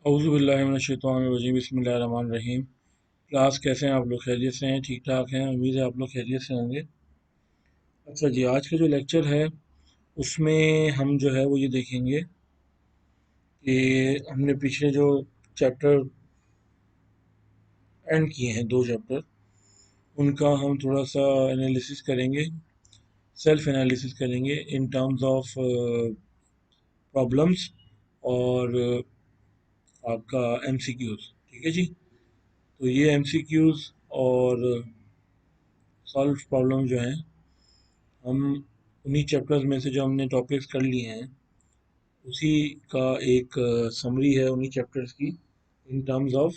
औज़ुबिल्लाहि बिस्मिल्लाहिर्रहमानिर्रहीम। क्लास कैसे हैं आप लोग? खैरियत से हैं? ठीक ठाक हैं? उम्मीद है आप लोग खैरियत से होंगे। अच्छा जी, आज का जो लेक्चर है उसमें हम जो है वो ये देखेंगे कि हमने पिछले जो चैप्टर एंड किए हैं, दो चैप्टर, उनका हम थोड़ा सा एनालिसिस करेंगे, सेल्फ एनालिसिस करेंगे इन टर्म्स ऑफ प्रॉब्लम्स और आपका एमसीक्यूज़। ठीक है जी। तो ये एमसीक्यूज़ और सॉल्व प्रॉब्लम जो हैं, हम उन्हीं चैप्टर्स में से जो हमने टॉपिक्स कर लिए हैं उसी का एक समरी है उन्हीं चैप्टर्स की इन टर्म्स ऑफ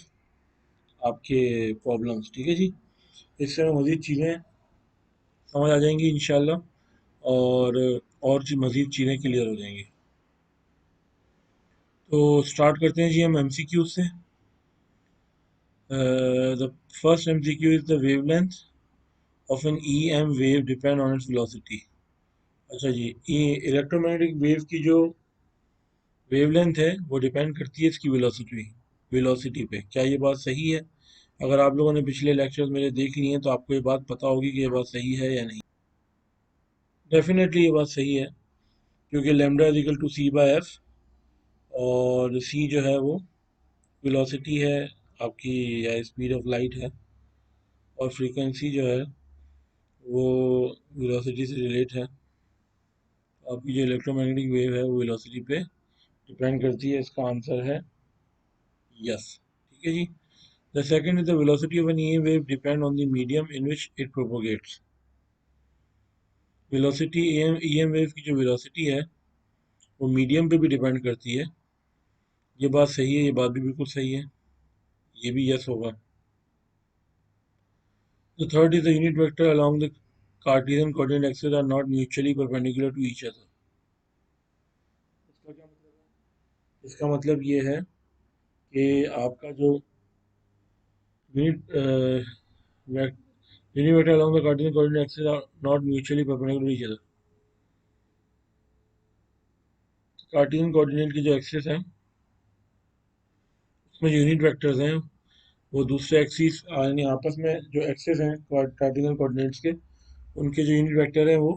आपके प्रॉब्लम्स। ठीक है जी। इससे हमें मज़ीद चीज़ें समझ आ जाएंगी इंशाल्लाह, और मज़ीद चीज़ें क्लियर हो जाएंगी। तो स्टार्ट करते हैं जी हम एमसीक्यू से। The first MCQ is the wavelength of an E M wave depend on its velocity. अच्छा जी, ये इलेक्ट्रोमैग्नेटिक वेव की जो वेवलेंथ है वो डिपेंड करती है इसकी वेलोसिटी पे। क्या ये बात सही है? अगर आप लोगों ने पिछले लेक्चर्स मेरे देख लिए हैं तो आपको ये बात पता होगी कि ये बात सही है या नहीं। डेफिनेटली ये बात सही है, क्योंकि lambda is equal to c by f, और सी जो है वो वेलोसिटी है आपकी, या स्पीड ऑफ लाइट है, और फ्रीक्वेंसी जो है वो वेलोसिटी से रिलेट है। आपकी जो इलेक्ट्रोमैग्नेटिक वेव है वो वेलोसिटी पे डिपेंड करती है। इसका आंसर है यस। ठीक है जी। The second is the velocity of an E wave depend on the medium in which it propagates. Velocity EM wave की जो वेलोसिटी है वो मीडियम पे भी डिपेंड करती है। ये बात सही है, ये बात भी बिल्कुल सही है, ये भी यस होगा। The third is the unit vector along the Cartesian coordinate axis are not mutually perpendicular to each other. इसका क्या मतलब है? इसका मतलब ये है कि आपका जो unit unit vector along the Cartesian coordinate axis are not mutually perpendicular to each other. Cartesian coordinate की जो एक्सिस है उसमें जो यूनिट वेक्टर्स हैं वो दूसरे एक्सिस यानी आपस में जो एक्सिस हैं कार्टेशियन कोऑर्डिनेट्स के, उनके जो यूनिट वेक्टर हैं वो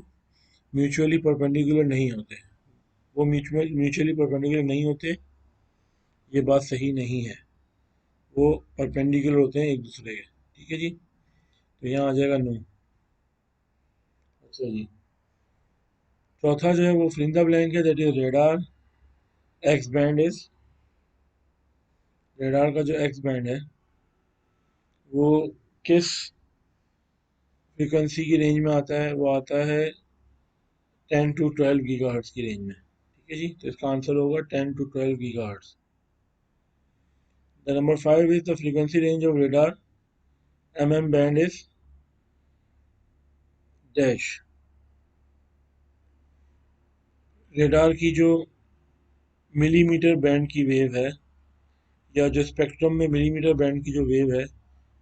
म्यूचुअली परपेंडिकुलर नहीं होते। वो म्यूचुअली परपेंडिकुलर नहीं होते, ये बात सही नहीं है। वो परपेंडिकुलर होते हैं एक दूसरे के। ठीक है जी। तो यहाँ आ जाएगा नो। अच्छा जी, चौथा जो है वो फ्रिंजा ब्लैंक है, that is radar x band is. Radar का जो एक्स बैंड है वो किस फ्रीक्वेंसी की रेंज में आता है? वो आता है 10 टू 12 गीगाहर्ट्ज की रेंज में। ठीक है जी। तो इसका आंसर होगा 10 to 12 gigahertz. The number 5 is the frequency range of radar band is dash. Radar की जो मिलीमीटर बैंड की वेव है, या जो स्पेक्ट्रम में मिलीमीटर बैंड की जो वेव है,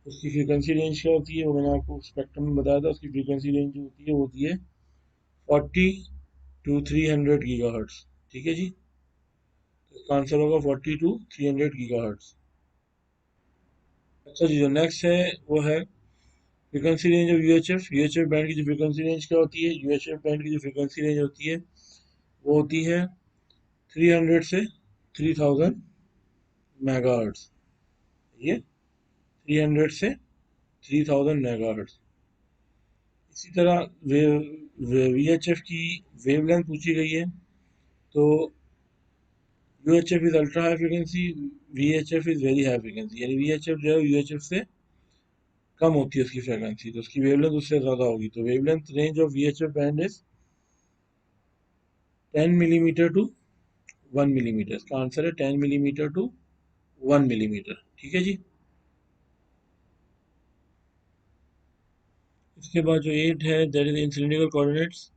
उसकी फ्रीक्वेंसी रेंज क्या होती है? वो मैंने आपको स्पेक्ट्रम में बताया था। उसकी फ्रीक्वेंसी रेंज जो होती है वो होती है 40 टू 300 गीगाहर्ट्ज। ठीक है जी। तो इसका आंसर होगा 40 टू 300 गीगाहर्ट्ज। अच्छा जी, जो नेक्स्ट है वो है frequency range of UHF. UHF band की जो फ्रीक्वेंसी रेंज क्या होती है? यूएचएफ बैंड की जो फ्रीक्वेंसी रेंज होती है वो होती है 300 से 3000 मेगाहर्ट्ज। ये 300 से 3000 मेगाहर्ट्ज। इसी तरह वीएचएफ की वेवलेंथ पूछी गई है। तो UHF is ultra high frequency, VHF is very high frequency, यानी वीएचएफ जो है यूएचएफ से कम होती है उसकी फ्रीक्वेंसी, तो उसकी वेवलेंथ उससे ज़्यादा होगी। तो wavelength range of VHF band is 10 millimetre to 1 millimetre. इसका आंसर है 10 मिलीमीटर टू 1 मिलीमीटर। ठीक है जी। इसके बाद जो 8 है, that is in cylindrical coordinates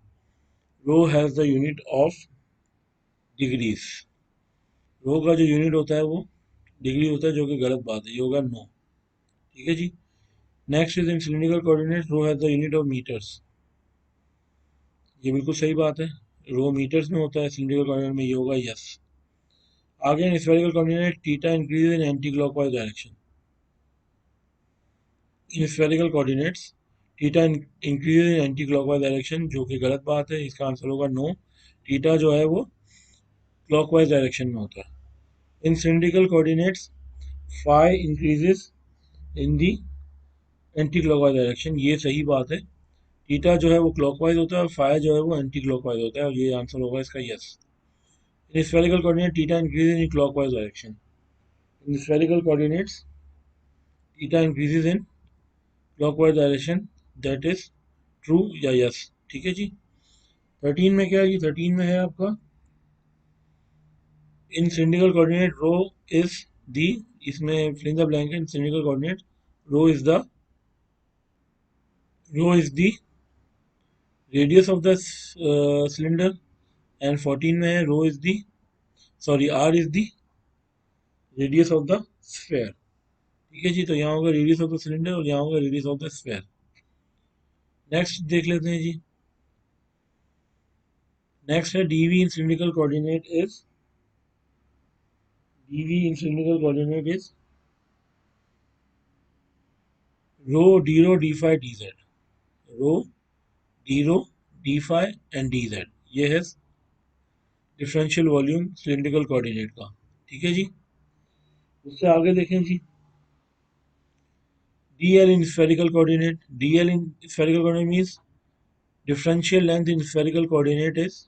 rho has the unit of degrees. Rho का जो यूनिट होता है वो डिग्री होता है, जो कि गलत बात है, ये होगा नो। ठीक है जी। Next is in cylindrical coordinates rho has the unit of metres. ये बिल्कुल सही बात है, रो मीटर्स में होता है सिलिंड्रिकल कोऑर्डिनेट में, ये होगा यस। आगे इन spherical coordinate theta increase in anti clockwise direction. In spherical coordinates theta increase in anti clockwise direction, जो कि गलत बात है, इसका आंसर होगा नो। थीटा जो है वो क्लॉकवाइज डायरेक्शन में होता है। In cylindrical coordinates phi increases in the anti clockwise direction, ये सही बात है। थीटा जो है वो क्लॉकवाइज होता है और फाई जो है वो एंटी क्लॉकवाइज होता है, और ये आंसर होगा इसका yes. In spherical coordinate theta increases in clockwise direction. In spherical coordinates theta increases in clockwise direction, that is true या यस। ठीक है जी। 13 में क्या है? ये 13 में है आपका in cylindrical coordinate rho is the, इसमें फिल इन द ब्लैंक है। In cylindrical coordinate rho is the radius of the cylinder, and 14 में है rho is the, sorry R is the radius of the sphere. ठीक है जी, तो यहाँ होगा radius of the cylinder और यहाँ होगा radius of the sphere. Next देख लेते हैं जी। नेक्स्ट है dv in cylindrical coordinate is, dv in cylindrical coordinate is rho d rho d phi d z. Rho d rho d phi and d z, ये है differential volume cylindrical coordinate का। ठीक है जी। उससे आगे देखें जी, d l in spherical coordinate. D l in spherical coordinate means differential length in spherical coordinate is,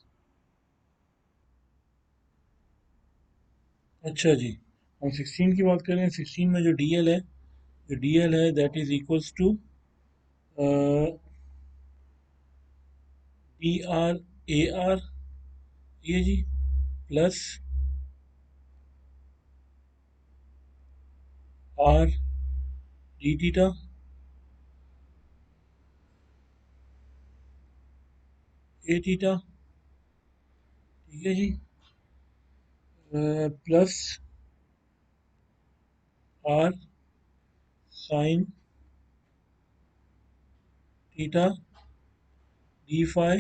अच्छा जी, हम 16 की बात करें। 16 में जो डी एल है, जो डी एल है that is equals to d r a r, ये जी, plus r d theta a theta. ठीक है जी, plus r sine theta d phi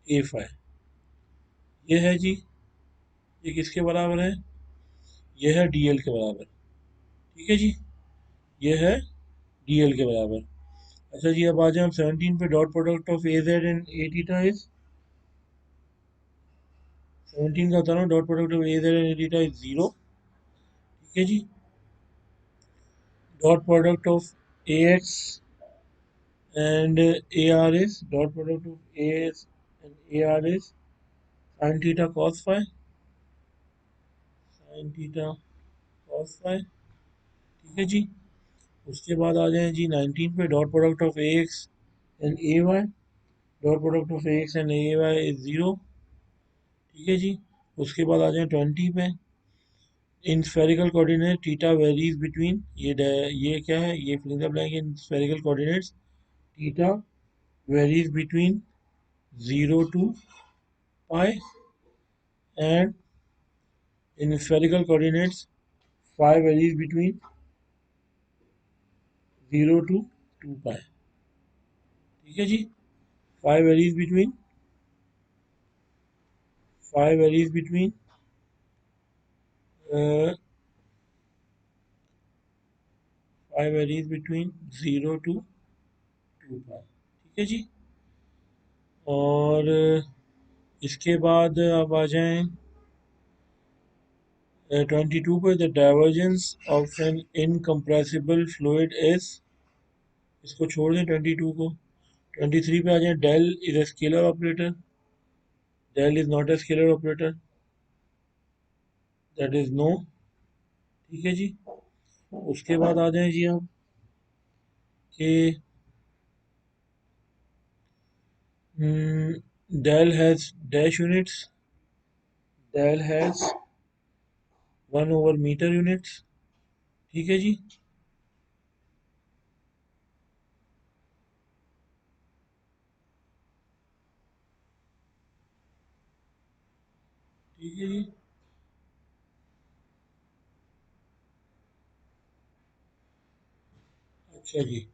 a phi, ये है जी। ये किसके बराबर है? ये है डी एल के बराबर। ठीक है जी, ये है डी एल के बराबर। अच्छा जी, अब आ जाए हम 17 पे। Dot product of a z and a theta is, 17 का बता रहा हूँ, dot product of a z and a theta is 0। ठीक है जी। Dot product of a x and a r is, dot product of a x and a r is sine theta cos phi, sine theta cos phi. ठीक है जी। उसके बाद आ जाए जी 19 पे। Dot product of a x and a y, dot product of a x and a y is 0। ठीक है जी। उसके बाद आ जाए 20 पे। In spherical coordinate theta varies between, ये क्या है? ये fill in the blank. In spherical coordinates theta varies between 0 to pi, and in spherical coordinates phi varies between 0 to 2 pi. ठीक है जी। Phi varies between, phi varies between phi varies between 0 to 2 pi. ठीक है जी। और इसके बाद अब आ जाएं 22 पे। The divergence of an incompressible fluid is, इसको छोड़ दें 22 को। 23 पे आ जाए। Del is a scalar operator, del is not a scalar operator, that is no. ठीक है जी। उसके बाद आ जाए जी हम कि del has dash units, del has 1/मीटर यूनिट्स। ठीक है जी। ठीक है जी। अच्छा जी।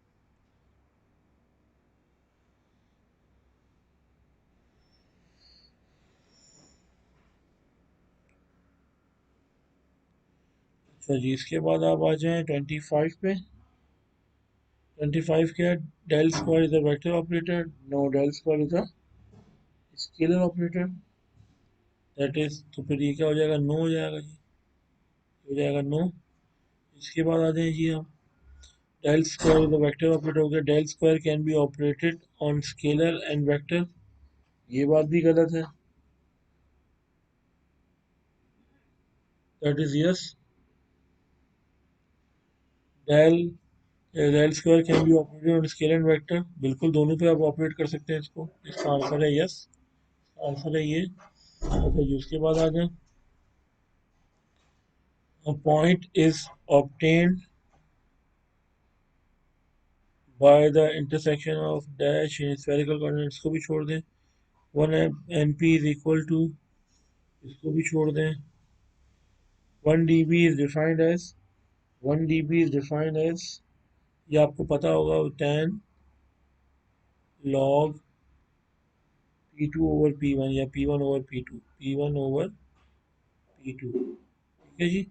अच्छा जी, इसके बाद आप आ जाएं 25 पे। 25 क्या है? Del square is a vector operator. No, del square is a scalar operator. That is, तो फिर ये क्या हो जाएगा? नो हो जाएगा जी, हो जाएगा नो। इसके बाद आ जाए जी हम, del square is a vector operator हो गया। Del square can be operated on scalar and vector, ये बात भी गलत है। That is yes. Del del square can be operated on scalar and vector, बिल्कुल दोनों पे आप ऑपरेट कर सकते हैं इसको। इसका आंसर है यस, आंसर है ये। अच्छा जी, उसके बाद आ जाए, a point is obtained by the intersection of dash in spherical coordinates, को भी छोड़ दें। 1 MP is equal to, इसको भी छोड़ दें। 1 dB is defined as, 1 dB is defined as, ये आपको पता होगा, 10 log P2 over P1 या P1 over P2, P1 over P2, ठीक है जी।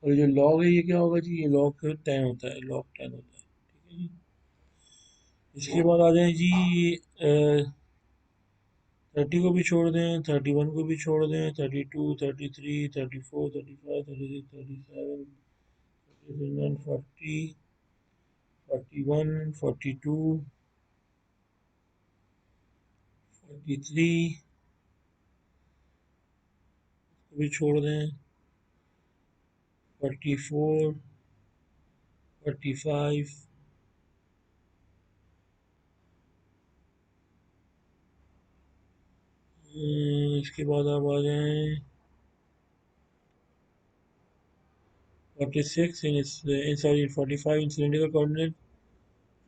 और जो log है ये क्या होगा जी? ये log 10 होता है, log 10 होता है, ठीक है जी। इसके बाद आ जाए जी, 30 को भी छोड़ दें, 31 को भी छोड़ दें, 32, 33, 34, 35, 36, 37, 39, 40, 41, 42, 43 को भी छोड़ दें, 44, 45, इसके बाद आप आ जाएं 46 in sorry 45 in cylindrical coordinate,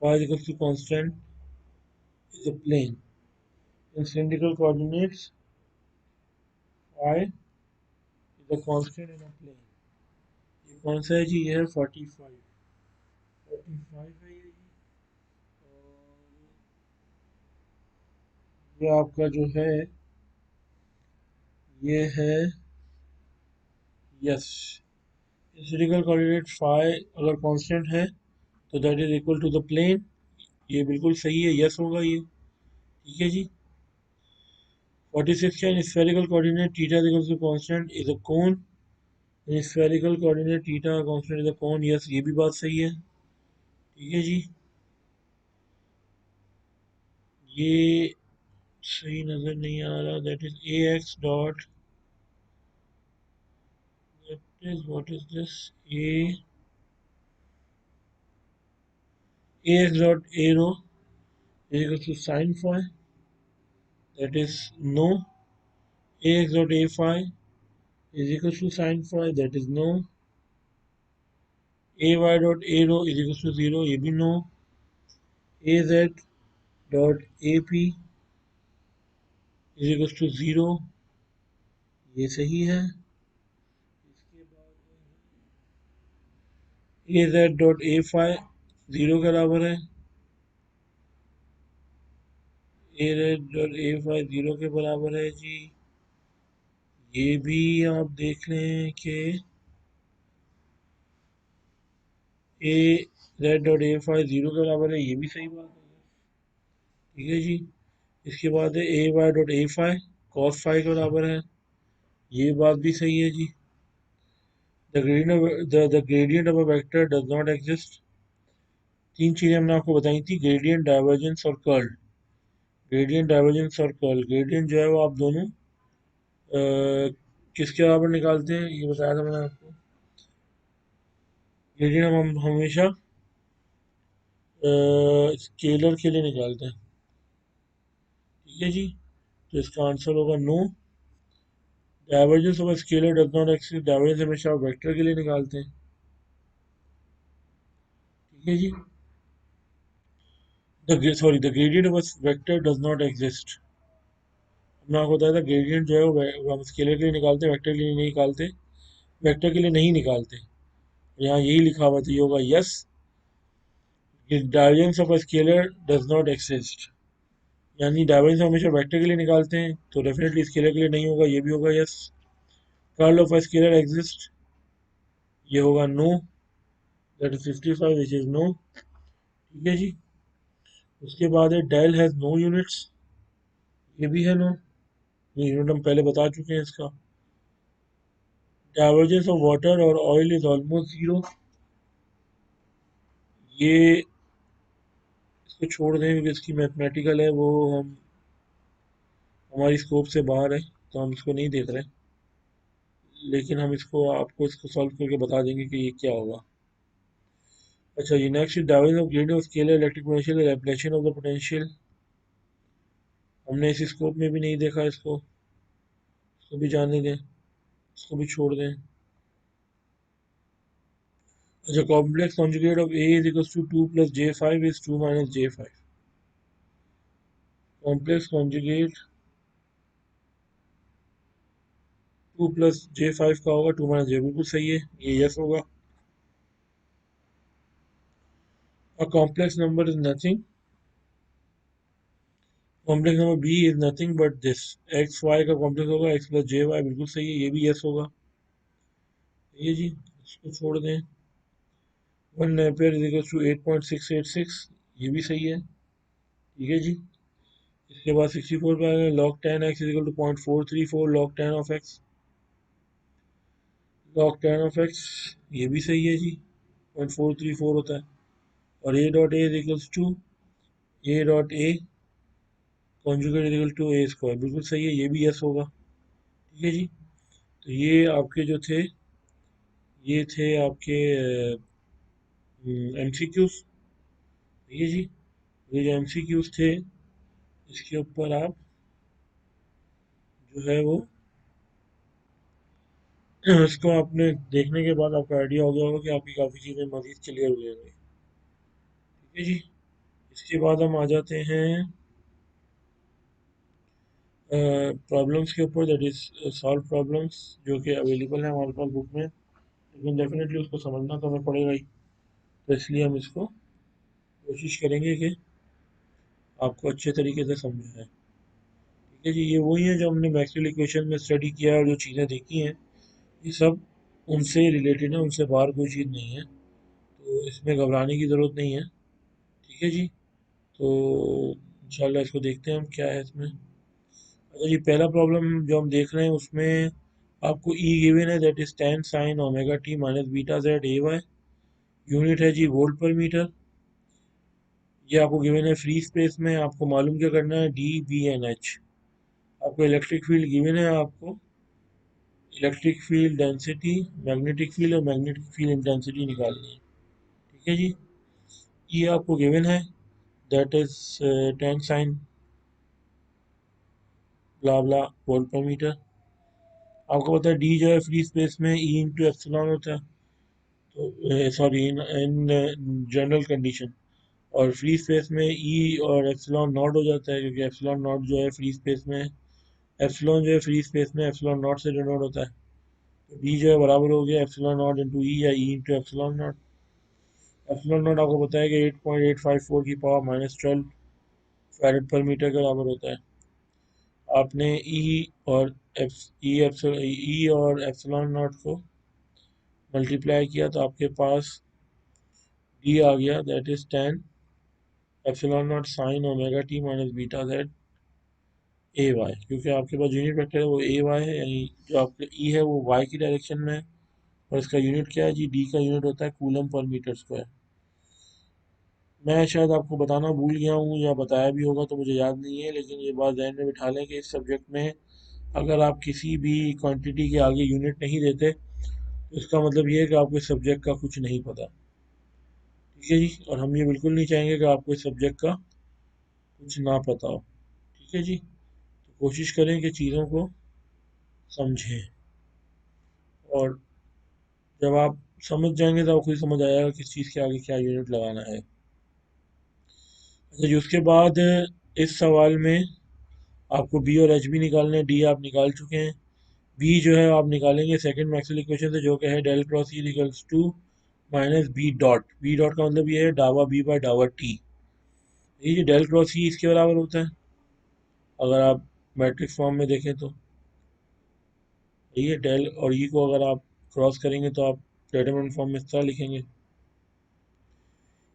phi is equal to constant is a plane. In cylindrical coordinates, phi is a constant in a plane. ये कौन सा है जी? ये है 45, 45 है ये जी। और ये आपका जो है ये है यस। सिलिंड्रिकल कोऑर्डिनेट फाई अगर कांस्टेंट है तो that is equal to the plane, ये बिल्कुल सही है, यस होगा ये, ठीक है जी। 46 का spherical coordinate theta is equal to constant is a cone, spherical coordinate theta constant is a cone, yes ये भी बात सही है, ठीक है जी। ये सही नजर नहीं आ रहा, that is a x dot, that is what is this, a x dot a rho is equal to sin phi, that is no. Ax dot a phi is equal to sin phi, that is no. Ay dot a rho is equal to 0, ये भी no. Az dot ap is equal to 0, ये सही है। इसके बाद az dot a phi 0 के बराबर है, az dot a phi 0 के बराबर है जी। ये भी आप देख लें कि ए जेड डॉट ए फाई 0 के बराबर है, ये भी सही बात है, ठीक है जी। इसके बाद है a y dot a phi cos phi के बराबर है, ये बात भी सही है जी। The gradient of a vector does not exist, तीन चीजें हमने आपको बताई थी, ग्रेडियंट, डाइवर्जेंस और कर्ल। ग्रेडियंट, डाइवर्जेंस और कर्ल, ग्रेडियंट जो है वो आप दोनों किसके बराबर निकालते हैं ये बताया था मैंने आपको। ग्रेडियंट हम हमेशा स्केलर के लिए निकालते हैं, ठीक है जी। तो इसका आंसर होगा no. Divergence of scalar does not exist, divergence हमेशा आप वेक्टर के लिए निकालते हैं, ठीक है जी। The gradient of a vector does not exist, हमने आपको बताया था ग्रेडियंट जो है वो हम स्केलर के लिए निकालते हैं, वेक्टर के लिए नहीं निकालते, वेक्टर के लिए नहीं निकालते। यहाँ यही लिखा हुआ था, ये होगा yes, divergence of a scalar does not exist, यानी डाइवर्जेंस हमेशा वेक्टर के लिए निकालते हैं, तो डेफिनेटली स्केलर के लिए नहीं होगा, ये भी होगा yes. Curl of a scalar exist, ये होगा no, that is 55 which is no. ठीक है जी। उसके बाद है डेल हैज नो यूनिट्स, ये भी है नो, ये यूनिट हम पहले बता चुके हैं इसका। डाइवर्जेंस ऑफ वाटर और ऑयल इज ऑलमोस्ट जीरो, ये इसको छोड़ दें क्योंकि इसकी मैथमेटिकल है, वो हम हमारी स्कोप से बाहर है, तो हम इसको नहीं देख रहे, लेकिन हम इसको आपको इसको सॉल्व करके बता देंगे कि ये क्या होगा। अच्छा जी, next divergence of gradient of scalar electric potential application of the potential, हमने इस स्कोप में भी नहीं देखा इसको, इसको भी जाने दें, इसको भी छोड़ दें। अच्छा, complex conjugate of a is equals to 2 plus J5 is 2 minus J5, complex conjugate 2 plus J5 का होगा 2 माइनस J, बिल्कुल सही है, ये यस होगा। A complex number is nothing, complex number b is nothing but this, x y का complex होगा x plus JY, बिल्कुल सही है, ये भी यस होगा। ये जी, इसको छोड़ दें। 1 एम्पियर इज इक्वल टू 8.686, ये भी सही है। ठीक है जी। इसके बाद 64 पे आ गए, log 10x is equal to 0.434 log 10 of x, log 10 of x, ये भी सही है जी, 0.434 होता है। और a dot A is equals to a dot A conjugate is equal to a square, बिल्कुल सही है, ये भी यस होगा। ठीक है जी। तो ये आपके जो थे, ये थे आपके MCQs। ठीक है जी। ये जो MCQs थे, इसके ऊपर आप जो है वो इसको आपने देखने के बाद आपका आइडिया हो गया होगा कि आपकी काफ़ी चीज़ें मज़ीद क्लियर हो जाएंगी। ठीक है जी। इसके बाद हम आ जाते हैं प्रॉब्लम्स के ऊपर, दैट इज़ सॉल्व प्रॉब्लम्स जो कि अवेलेबल है हमारे पास बुक में, लेकिन डेफिनेटली उसको समझना तो हमें पड़ेगा ही, तो इसलिए हम इसको कोशिश करेंगे कि आपको अच्छे तरीके से समझाएं। ठीक है जी। ये वही है जो हमने मैक्सवेल इक्वेशन में स्टडी किया है और जो चीज़ें देखी हैं, ये सब उनसे रिलेटेड है, उनसे बाहर कोई चीज़ नहीं है, तो इसमें घबराने की ज़रूरत नहीं है। ठीक है जी। तो इंशाल्लाह इसको देखते हैं हम क्या है इसमें। अच्छा जी, पहला प्रॉब्लम जो हम देख रहे हैं उसमें आपको ई गिवन है, that is tan sin omega T minus beta Z A Y, unit है जी वोल्ट पर मीटर। ये आपको गिवन है फ्री स्पेस में, आपको मालूम क्या करना है, डी बी एन एच। आपको इलेक्ट्रिक फील्ड गिवन है, आपको electric field density, magnetic field और मैग्नेटिक फील्ड इंटेंसिटी निकालनी है। ठीक है जी। ये आपको गिवन है, that is tan sin blah blah volt पर मीटर। आपको पता है डी जो है फ्री स्पेस में ई इंटू एप्सिलॉन होता है, तो sorry in in general condition, और फ्री स्पेस में ई और एप्सिलॉन नॉट हो जाता है, क्योंकि एप्सिलॉन नॉट जो है फ्री स्पेस में, एप्सिलॉन जो है फ्री स्पेस में एप्सिलॉन नॉट से डिनोट होता है, तो डी जो है बराबर हो गया एप्सिलॉन नॉट इंटू ई या E into epsilon not. Epsilon not आपको पता है कि 8.854 की पावर माइनस 12 फैरेड पर मीटर के बराबर होता है। आपने और ई और एप्सिलॉन नॉट को मल्टीप्लाई किया तो आपके पास डी आ गया, that is tan epsilon naught sine omega T minus beta Z A Y, क्योंकि आपके पास यूनिट वेक्टर है वो ए वाई है, यानी जो आपका ई है वो वाई की डायरेक्शन में है, और इसका यूनिट क्या है जी, डी का यूनिट होता है कूलम पर मीटर स्क्वायर। मैं शायद आपको बताना भूल गया हूँ या बताया भी होगा तो मुझे याद नहीं है, लेकिन ये बात ध्यान में बिठा लें कि इस सब्जेक्ट में अगर आप किसी भी क्वांटिटी के आगे यूनिट नहीं देते, तो इसका मतलब ये है कि आपको इस सब्जेक्ट का कुछ नहीं पता। ठीक है जी। और हम ये बिल्कुल नहीं चाहेंगे कि आपको इस सब्जेक्ट का कुछ ना पता हो। ठीक है जी। तो कोशिश करें कि चीज़ों को समझें, और जब आप समझ जाएंगे तो आपको खुद समझ आएगा किस चीज़ के आगे क्या यूनिट लगाना है। अच्छा जी, उसके बाद इस सवाल में आपको बी और एच भी निकालने हैं, डी आप निकाल चुके हैं, बी जो है आप निकालेंगे सेकंड मैक्सवेल इक्वेशन से, जो कि है del cross E equals to minus B dot, B dot का मतलब ये है डावा बी बाय डावा टी। ये डेल क्रॉस ई इसके बराबर होता है अगर आप मैट्रिक्स फॉर्म में देखें तो, ये डेल और ई को अगर आप क्रॉस करेंगे तो आप डिटरमिनेंट फॉर्म में इस तरह लिखेंगे।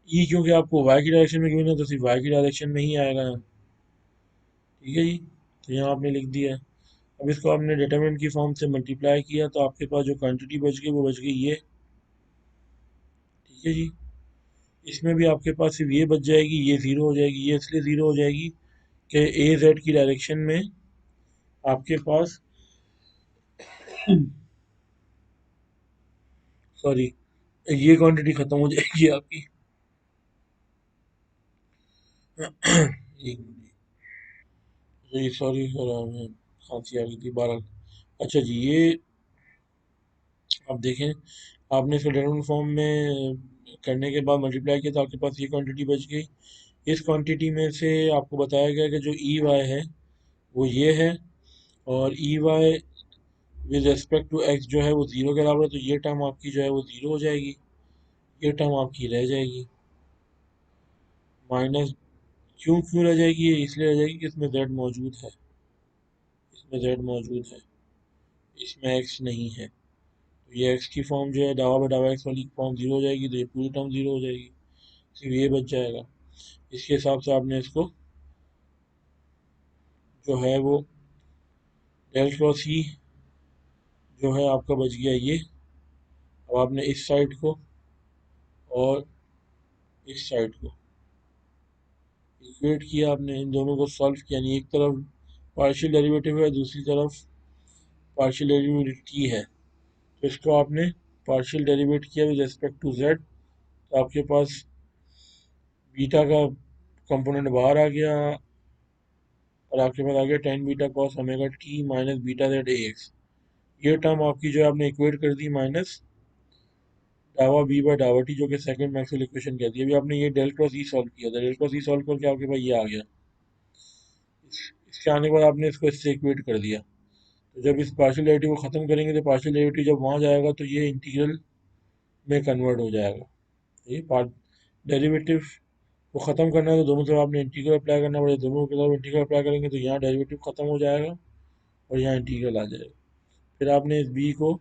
ई क्योंकि आपको वाई की डायरेक्शन में गिवन है तो सिर्फ वाई की डायरेक्शन में ही आएगा यहाँ। ठीक है जी, तो यहाँ आपने लिख दिया। अब इसको आपने डिटरमिनेंट की फॉर्म से मल्टीप्लाई किया तो आपके पास जो क्वांटिटी बच गई वो बच गई ये। ठीक है जी, इसमें भी आपके पास सिर्फ ये बच जाएगी, ये ज़ीरो हो जाएगी। ये इसलिए ज़ीरो हो जाएगी कि ए जेड की डायरेक्शन में आपके पास सॉरी ये क्वांटिटी ख़त्म हो जाएगी आपकी। एक मिनट जी, सॉरी सर, हमें खांसी आ गई थी 12। अच्छा जी, ये आप देखें, आपने इसको डिटरमिनेंट फॉर्म में करने के बाद मल्टीप्लाई किया तो आपके पास ये क्वांटिटी बच गई। इस क्वांटिटी में से आपको बताया गया कि जो ई वाई है वो ये है, और E Y with respect to X जो है वो ज़ीरो के बराबर है, तो ये टर्म आपकी जो है वो ज़ीरो हो जाएगी। ये टर्म आपकी रह जाएगी माइनस। क्यों क्यों रह जाएगी? ये इसलिए रह जाएगी कि इसमें जेड मौजूद है, इसमें जेड मौजूद है, इसमें एक्स नहीं है। तो ये एक्स की फॉर्म जो है दावा बटावा एक्स वाली फॉर्म ज़ीरो हो जाएगी, तो ये पूरी टर्म ज़ीरो हो जाएगी, सिर्फ ये बच जाएगा। इसके हिसाब से आपने इसको जो है वो डेल क्रॉस ई जो है आपका बच गया ये। अब आपने इस साइड को और इस साइड को इक्वेट किया, आपने इन दोनों को सॉल्व किया, यानी एक तरफ पार्शियल डेरिवेटिव है, दूसरी तरफ पार्शियल डेरिवेटिव टी है, तो इसको आपने पार्शियल डेरिवेट किया विद रिस्पेक्ट टू जेड, तो आपके पास बीटा का कंपोनेंट बाहर आ गया और आपके पास आ गया ten beta cos omega T minus beta Z a x. ये टर्म आपकी जो है आपने इक्वेट कर दी माइनस डावा बी बाय डावा टी, जो कि सेकंड मैक्सवेल इक्वेशन कहती है। अभी आपने ये डेल क्रॉस ई सॉल्व किया था, डेल क्रॉस ई सॉल्व करके आपके पास ये आ गया। इसके आने के बाद आपने इसको इससे इक्वेट कर दिया, तो जब इस पार्शियल डेरिवेटिव को ख़त्म करेंगे तो पार्शियल डेरिवेटिव जब वहाँ जाएगा तो ये इंटीग्रल में कन्वर्ट हो जाएगा। ये पार्ट डेरिवेटिव को ख़त्म करना है तो दोनों तरफ आपने इंटीग्रल अप्लाई करना पड़ेगा, दोनों की तरफ इंटीग्रल अप्लाई करेंगे तो यहाँ डेरिवेटिव ख़त्म हो जाएगा और यहाँ इंटीग्रल आ जाएगा। फिर आपने इस बी को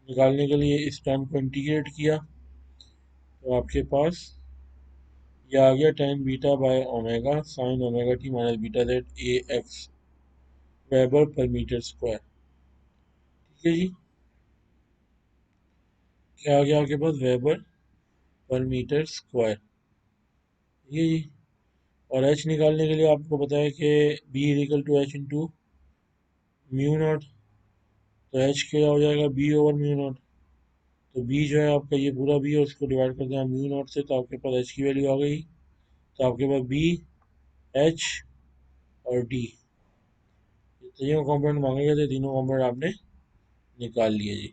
निकालने के लिए इस टर्म को इंटीग्रेट किया, तो आपके पास ये आ गया ten beta by omega sine omega T minus beta Z a x weber पर मीटर स्क्वायर। ठीक है जी, क्या आ गया आपके पास? वेबर पर मीटर स्क्वायर। ठीक है जी, और एच निकालने के लिए आपको पता है कि B equal to H into mu naught, तो एच क्या हो जाएगा? B over mu naught. तो बी जो है आपका ये पूरा बी है, उसको डिवाइड करते हैं म्यू नॉट से, तो आपके पास एच की वैल्यू आ गई। तो आपके पास बी, एच और डी, तीनों कॉम्पोनेंट मांगे गए थे, तीनों कॉम्पोनेंट आपने निकाल लिए जी।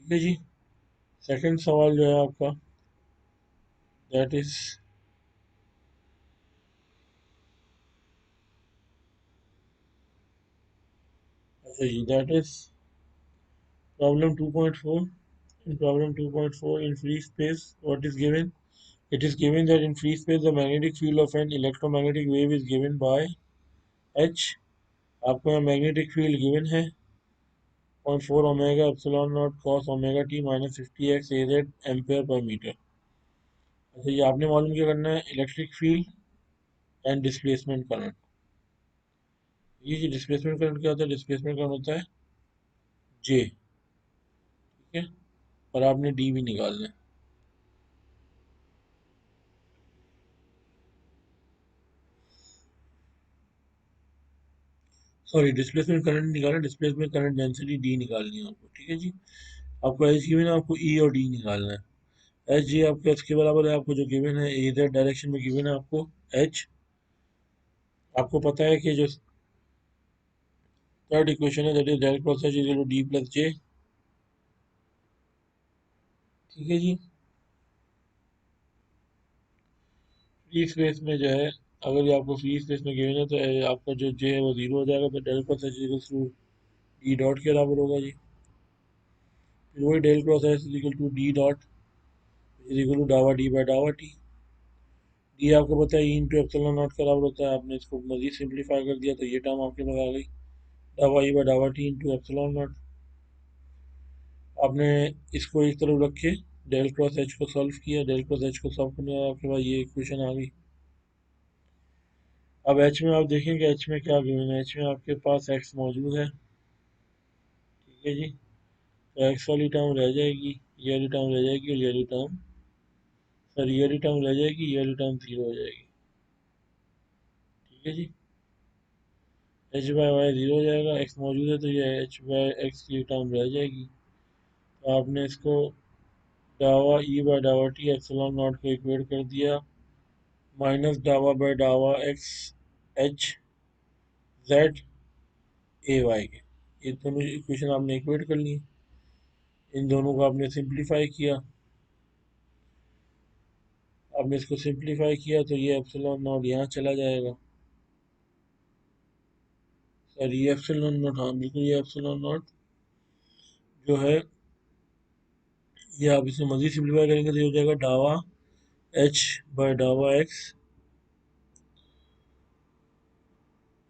ठीक है जी, सेकंड सवाल जो है आपका दैट इज, अच्छा जी, that is problem 2.4। In problem 2.4, in free space, what is given? It is given that in free space, the magnetic field of an electromagnetic wave is given by H। आपको यहाँ magnetic field given है 0.4 omega epsilon naught cos omega T minus 50 X A Z ampere per metre. अच्छा, ये आपने मालूम क्या करना है? Electric field and displacement current. ये जो डिस्प्लेसमेंट करंट क्या होता है? डिस्प्लेसमेंट करंट होता है जे। ठीक है, और आपने डी भी निकालना है। सॉरी, डिस्प्लेसमेंट करंट निकालना, डिस्प्लेसमेंट करंट डेंसिटी डी निकालनी है आपको। ठीक है जी, आपको एच गिवन है, आपको ई और डी निकालना है। एच जी आपके एच के बराबर है, आपको जो गिवन है इधर डायरेक्शन में गिवन है आपको एच। आपको पता है कि जो थर्ड इक्वेशन है that is del cross H equal to D plus J. ठीक है जी, फ्री स्पेस में जो है, अगर ये आपको फ्री स्पेस में गिवन है तो आपका जो जे है वो जीरो हो जाएगा, तो del cross H equal to D dot के बराबर होगा जी। फिर वही del cross H equal to D dot is equal to डावा डी बाय डावा टी। डी आपको पता है ई इंटू एप्सिलॉन नॉट के बराबर होता है, आपने इसको मजीद सिंप्लीफाई कर दिया तो ये टर्म आपके पास आ गई, डावा ई बाय डावा टी इंटू एप्सिलॉन नॉट। ठीक है जी, अब आपने इसको सिंप्लीफाई कर दिया तो ये टर्म आपके पास आ गई, डावा ई बाय डावा टी इंटू एप्सिलॉन नॉट। ठीक है जी, अब आपने इसको सिंप्लीफाई कर दिया तो ये टर्म आपके पास आ गई, डावा ई बाय डावा टी इंटू एप्सिलॉन नॉट। आपने इसको एक तरफ रख के डेल क्रॉस एच को सॉल्व किया, डेल क्रॉस एच को सॉल्व करने के बाद आपके पास ये इक्वेशन आ गई। अब एच में आप देखेंगे एच में क्या गिवन है, एच में आपके पास एक्स मौजूद है, ठीक है जी। तो एक्स वाली टर्म रह जाएगी, ये वाली टर्म रह जाएगी, और ये वाली टर्म, सॉरी ये वाली टर्म रह जाएगी, ये वाली टर्म जीरो हो जाएगी, ठीक है जी। एच बाय वाई जीरो हो जाएगा, एक्स मौजूद है तो ये एच बाय एक्स की टर्म रह जाएगी। तो आपने इसको डावा ई बाय डावा टी एप्सिलॉन नॉट को इक्वेट कर दिया माइनस डावा बाय डावा X H Z A Y के। ये दोनों इक्वेशन आपने इक्वेट कर ली, इन दोनों को आपने सिंप्लीफाई किया। आपने इसको सिंप्लीफाई किया तो ये एप्सिलॉन नॉट यहाँ चला जाएगा, सॉरी ये एप्सिलॉन नॉट, हाँ बिल्कुल ये एप्सिलॉन नॉट जो है ये आप इसे मजीद सिंप्लीफाई करेंगे तो ये हो जाएगा डावा एच बाय डावा एक्स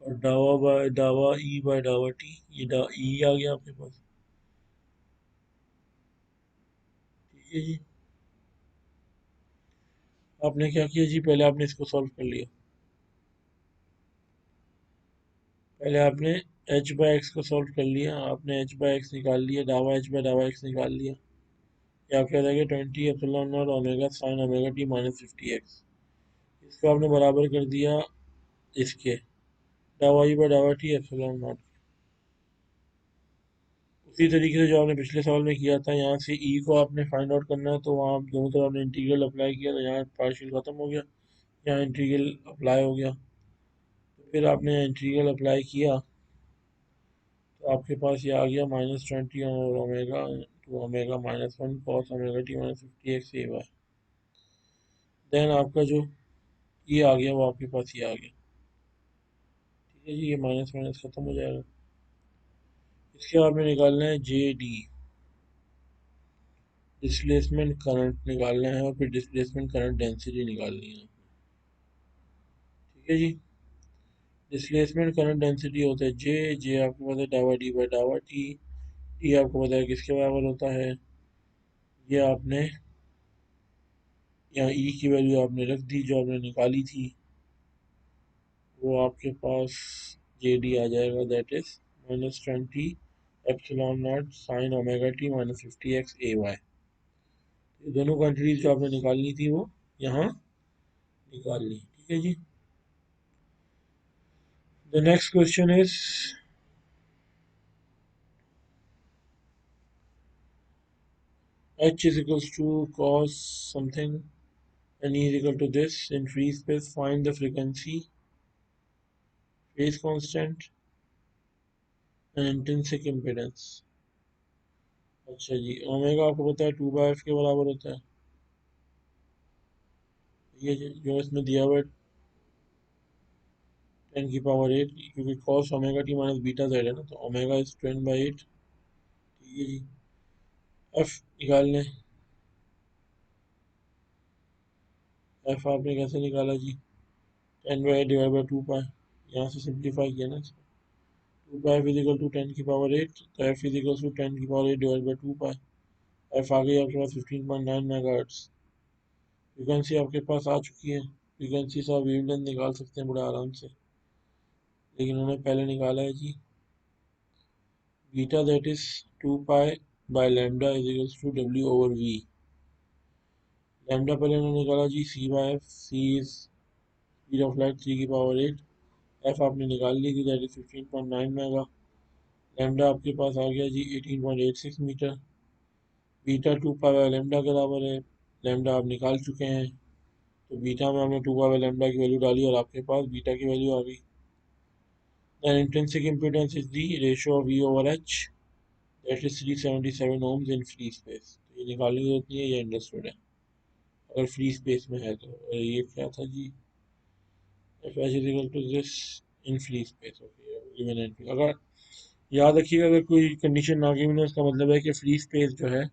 और डावा बाय डावा ई बाय डावा टी, ये ई आ गया आपके पास, ठीक है जी। आपने क्या किया जी, पहले आपने इसको सॉल्व कर लिया, पहले आपने एच बाय एक्स को सॉल्व कर लिया, आपने एच बाय एक्स निकाल लिया, डावा एच बाय डावा एक्स निकाल लिया, ये आपके आ जाएगा 20 epsilon not omega sine omega T minus 50x। इसको आपने बराबर कर दिया इसके डावा ई बाय डावा टी एप्सिलॉन नॉट। उसी तरीके से जो आपने पिछले सवाल में किया था, यहाँ से ई को आपने फाइंड आउट करना है तो वहाँ आप दोनों तरफ आपने इंटीग्रल अप्लाई किया तो यहाँ पार्शियल खत्म हो गया, यहाँ इंटीग्रल अप्लाई हो गया। तो फिर आपने इंटीग्रल अप्लाई किया तो आपके पास ये आ गया -20 और omega two omega -1 cos omega T minus 50x A Y. Then आपका जो ये आ गया वो आपके पास ये आ गया, ठीक है जी। ये माइनस माइनस खत्म हो जाएगा। इसके बाद में निकालना है जे डी, डिस्प्लेसमेंट करंट निकालना है और फिर डिस्प्लेसमेंट करंट डेंसिटी निकालनी है, ठीक है जी। डिस्प्लेसमेंट करंट डेंसिटी होता है जे, जे आपको पता है डावा डी बाई डावा टी, टी आपको पता है किसके बराबर होता है, ये आपने यहाँ ई की वैल्यू आपने रख दी जो आपने निकाली थी, वो आपके पास जे डी आ जाएगा, that is -20 epsilon naught sine omega T minus 50x A Y. ये दोनों क्वांटिटीज जो आपने निकालनी थी वो यहाँ निकाल ली, ठीक है जी। The next question is h is equals to cos something and e is equal to this in free space, find the frequency, phase constant and intrinsic impedance। अच्छा जी, ओमेगा आपको पता है 2/f के बराबर होता है, ये जो इसमें दिया हुआ है 10⁸, क्योंकि cos omega T minus beta Z है ना, तो ओमेगा इज 10/8, ठीक है जी। एफ निकाल लें, एफ आपने कैसे निकाला जी, 10/8 डिवाइड बाई 2 पाई, यहाँ से सिंप्लीफाई किया ना इसको, 2 pi F is equal to 10⁸, तो F is equal to 10⁸ divide by 2 pi. F आ गई आपके पास 15.9 मेगाहर्ट्ज। फ्रीक्वेंसी आपके पास आ चुकी है, फ्रीक्वेंसी से आप वेवलेंथ निकाल सकते हैं बड़े आराम से, लेकिन उन्होंने पहले निकाला है जी beta, that is 2 pi by lambda is equal to W over V. Lambda पहले उन्होंने निकाला जी C by F, C is speed of light 3⁸, F आपने निकाल ली थी दैट इज 15.9 मेगा। लैम्डा आपके पास आ गया जी 18.86 metre. Beta 2 pi by lambda के बराबर है, लैम्डा आप निकाल चुके हैं, तो बीटा में हमने 2 पाई बाय लैम्डा की वैल्यू डाली और आपके पास बीटा की वैल्यू आ गई। Then intrinsic impedance is the ratio of E over H, that is 377 ohms in free space। तो ये निकालनी होती है, ये अंडरस्टूड है अगर फ्री स्पेस में है तो। और ये क्या था जी, F H is equal to this in free space, okay given and. अगर याद रखिएगा अगर कोई कंडीशन ना गिवन है उसका मतलब है कि फ्री स्पेस जो है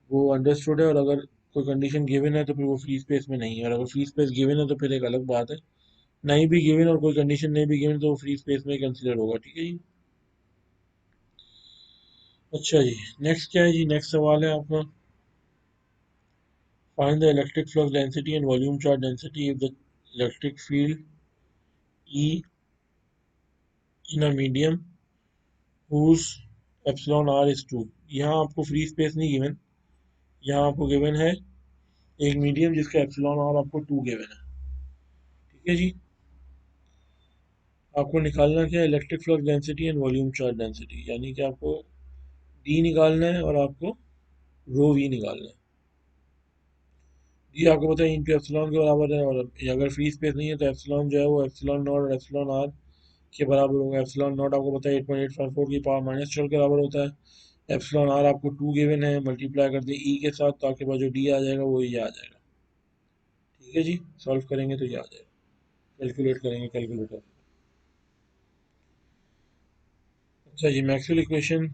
वो अंडरस्टूड है, और अगर कोई कंडीशन गिवन है तो फिर वो फ्री स्पेस में नहीं है, और अगर फ्री स्पेस गिवन है तो फिर एक अलग बात है, नहीं भी गिवन और कोई कंडीशन नहीं भी गिवन तो वो फ्री स्पेस में कंसिडर होगा, ठीक है जी। अच्छा जी, नेक्स्ट क्या है जी? नेक्स्ट सवाल है आपका, find the electric flux density and volume charge density if the electric field E in a medium whose epsilon R is 2। यहाँ आपको फ्री स्पेस नहीं गिवन, यहाँ आपको गिवन है एक मीडियम जिसका एप्सिलॉन आर आपको 2 गिवन है। ठीक है जी, आपको निकालना क्या है? Electric flux density and volume charge density, यानी कि आपको डी निकालना है और आपको रो वी निकालना है। डी आपको पता है इंटू एप्सिलॉन के बराबर है, और अगर फ्री स्पेस नहीं है तो एप्सिलॉन जो है वो एप्सिलॉन नॉट और एप्सिलॉन आर के बराबर होगा। एप्सिलॉन नॉट आपको पता है 8.854 की पावर -12 के बराबर होता है। एप्सिलॉन आर आपको 2 गिवन है, मल्टीप्लाई कर दिए ई के साथ, तो आपके पास जो डी आ जाएगा वो ये आ जाएगा। ठीक है जी, सॉल्व करेंगे तो ये आ जाएगा, कैलकुलेट करेंगे कैलकुलेटर। अच्छा जी, Maxwell equation,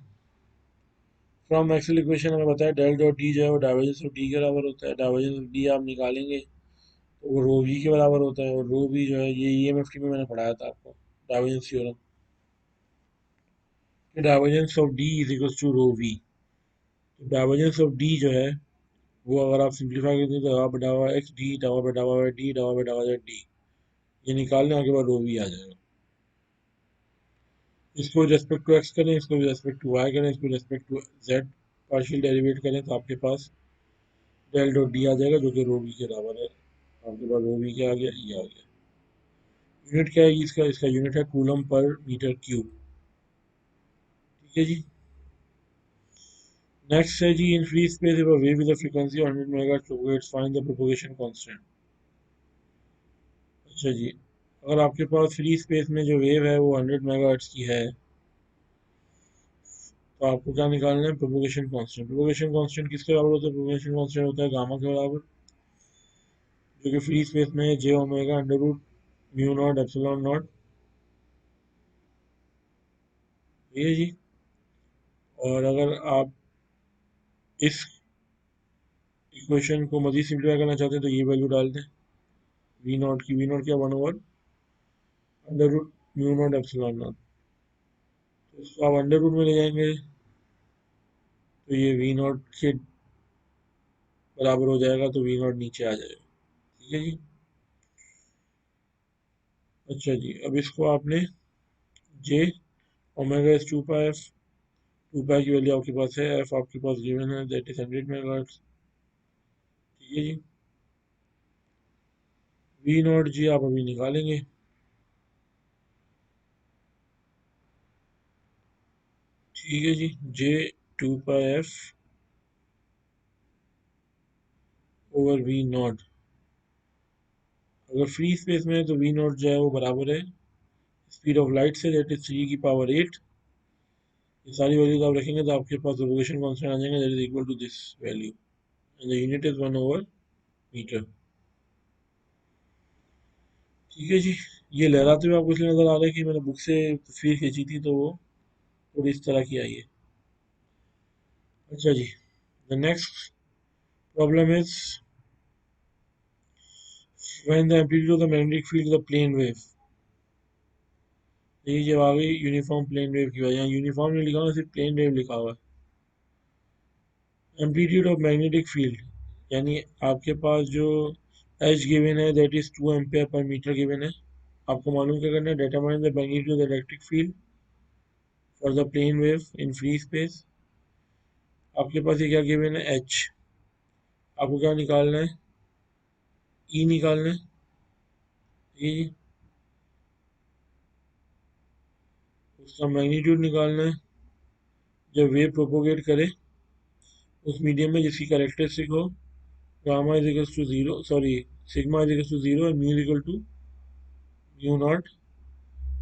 from Maxwell equation हमें बताया डेल डॉट डी जो है वो डाइवर्जेंस ऑफ डी के बराबर होता है। डाइवर्जेंस ऑफ डी आप निकालेंगे तो वो रो वी के बराबर होता है, और रो वी जो है ये ईएमएफ में मैंने पढ़ाया था आपको, डाइवर्जेंस थ्योरम, कि divergence of D is equal to rho V. तो डाइवर्जेंस ऑफ डी जो है वो अगर आप सिंप्लीफाई करते हैं तो डावा बटावा एक्स डी, डावा बटावा डी, डावा बटावा डी, ये निकालने के बाद रो वी आ जाएगा। इसको रेस्पेक्ट टू एक्स करें, इसको रेस्पेक्ट टू वाई करें, इसको respect to Z partial derivate करें, तो आपके पास डेल डॉट डी आ जाएगा जो कि रो वी के बराबर है। आपके पास रो वी क्या आ गया? ये आ गया। यूनिट क्या है इसका? इसका यूनिट है कूलम पर मीटर क्यूब। ठीक है जी, नेक्स्ट है जी, in free space if a wave with a frequency 100 megahertz propagates, find the propagation constant. अच्छा जी, अगर आपके पास फ्री स्पेस में जो वेव है वो 100 मेगाहर्ट्ज की है, तो आपको क्या निकालना है? Propagation constant. प्रोपगेशन कांस्टेंट किसके बराबर होता है? प्रोपगेशन कांस्टेंट होता है गामा के बराबर, जो कि फ्री स्पेस में J omega under root mu naught epsilon naught. ठीक है जी, और अगर आप इस इक्वेशन को मजीद सिंप्लीफाई करना चाहते हैं तो ये वैल्यू डाल दें, वी नॉट की। वी नॉट क्या? 1/, under root mu naught epsilon naught. तो इसको आप अंडर रूट में ले जाएंगे तो ये वी नॉट के बराबर हो जाएगा, तो वी नॉट नीचे आ जाएगा। ठीक है जी, अच्छा जी, अब इसको आपने जे ओमेगा एस 2 पाई एफ, 2 पाई की वैल्यू आपके पास है, एफ आपके पास गिवन है, दैट इज 100 मेगाहर्ट्ज। ठीक है जी, वी नॉट जी आप अभी निकालेंगे। ठीक है जी, जे 2 pi F over we not, अगर फ्री स्पेस में है तो वी नॉट जो है वो बराबर है स्पीड ऑफ लाइट से, दैट इज 3 की पावर 8। ये सारी वैल्यूज आप रखेंगे तो आपके पास प्रोपगेशन कांस्टेंट आ जाएंगे, that is equal to this value, and the unit is 1/मीटर। ठीक है जी, ये लहराते हुए आपको इसलिए नजर आ रहा है कि मैंने बुक से तस्वीर खींची थी तो वो थोड़ी इस तरह की आई है। अच्छा जी, the next problem is when the amplitude of the magnetic field the plane wave. ये जब आ गई यूनिफॉर्म प्लेन वेव की वजह, यहाँ यूनिफॉर्म नहीं लिखा हुआ, सिर्फ प्लेन वेव लिखा हुआ है। एम्पलीट्यूड ऑफ मैग्नेटिक फील्ड, यानी आपके पास जो एच गिवन है that is 2 ampere per metre given है। आपको मालूम क्या करना है? Determine the magnitude of the electric field for the plane wave in free space. आपके पास ये क्या गिवन है? एच। आपको क्या निकालना है? ई निकालना है। ये उसका मैग्नीट्यूड निकालना है जब वेव प्रोपोगेट करे उस मीडियम में जिसकी कैरेक्टरिस्टिक हो, gamma is equal to zero, sorry, sigma is equal to zero and mu is equal to mu naught,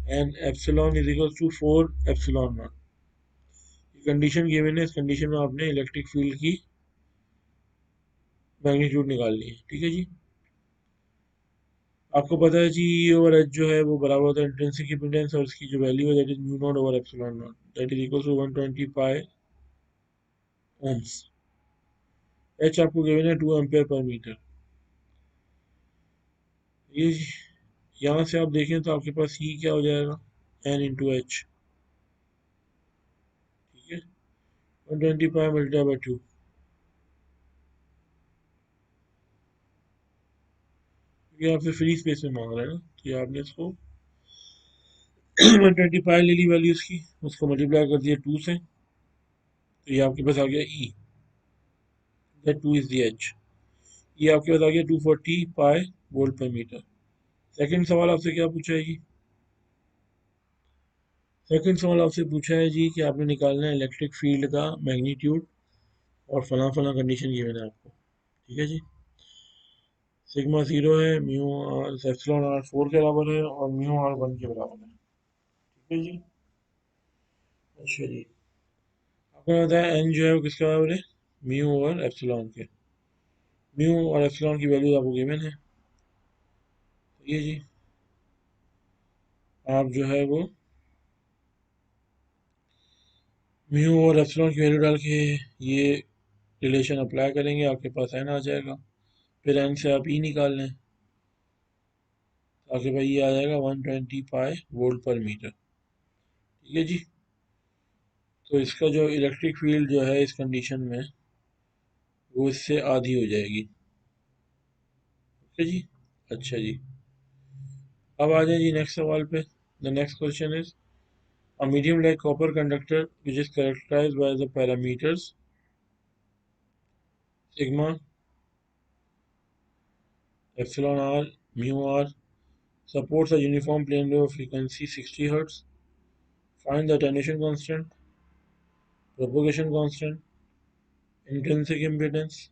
and epsilon is equal to 4 epsilon naught. ये कंडीशन गिवन है, इस condition में आपने इलेक्ट्रिक फील्ड की magnitude निकालनी है। ठीक है जी, आपको पता है जी ई ओवर एच जो है वो बराबर होता है इंट्रिंसिक इम्पीडेंस, और इसकी जो वैल्यू है that is mu naught over epsilon naught, that is equal to 120 pi ohms. H आपको गिवन है 2 एम्पियर पर मीटर। ये यहाँ से आप देखें तो आपके पास ई क्या हो जाएगा? N into H. ठीक है, 125 मल्टीप्लाई बाई 2, ये आपसे फ्री स्पेस में मांग रहा है ना, तो ये आपने इसको 125 ले ली वैल्यू उसकी, उसको मल्टीप्लाई कर दिया 2 से, तो ये आपके पास आ गया ई, दैट 2 इज द एच। ये आपके पास आ गया 240 पाई वोल्ट पर मीटर। सेकंड सवाल आपसे क्या पूछा है जी? सेकंड सवाल आपसे पूछा है जी कि आपने निकालना है इलेक्ट्रिक फील्ड का मैग्नीट्यूड और फला फला कंडीशन गिवन है आपको। ठीक है जी। सिग्मा 0 है, म्यू आर एप्सिलॉन आर 4 के बराबर है और म्यू आर 1 के बराबर है। ठीक है जी। अच्छा जी, आपने बताया एन जो है वो किसके बराबर है? म्यू और एप्सिलॉन के। म्यू और एप्सिलॉन की वैल्यू आपको गिवन है। ठीक है जी। आप जो है वो म्यू और एप्सिलॉन की वैल्यू डाल के ये रिलेशन अप्लाई करेंगे, आपके पास एन आ जाएगा। फिर एन से आप ई निकाल लें, तो आपके पास ये आ जाएगा 120 पाई वोल्ट पर मीटर। ठीक है जी। तो इसका जो इलेक्ट्रिक फील्ड जो है इस कंडीशन में वो इससे आधी हो जाएगी। ठीक है जी। अच्छा जी, अब आ जाए जी नेक्स्ट सवाल पे। The next question is a medium like copper conductor which is characterised by the parameters sigma, epsilon R, mu R, supports a uniform plane wave of frequency 60 Hz. Find the attenuation constant, propagation constant, intrinsic impedance,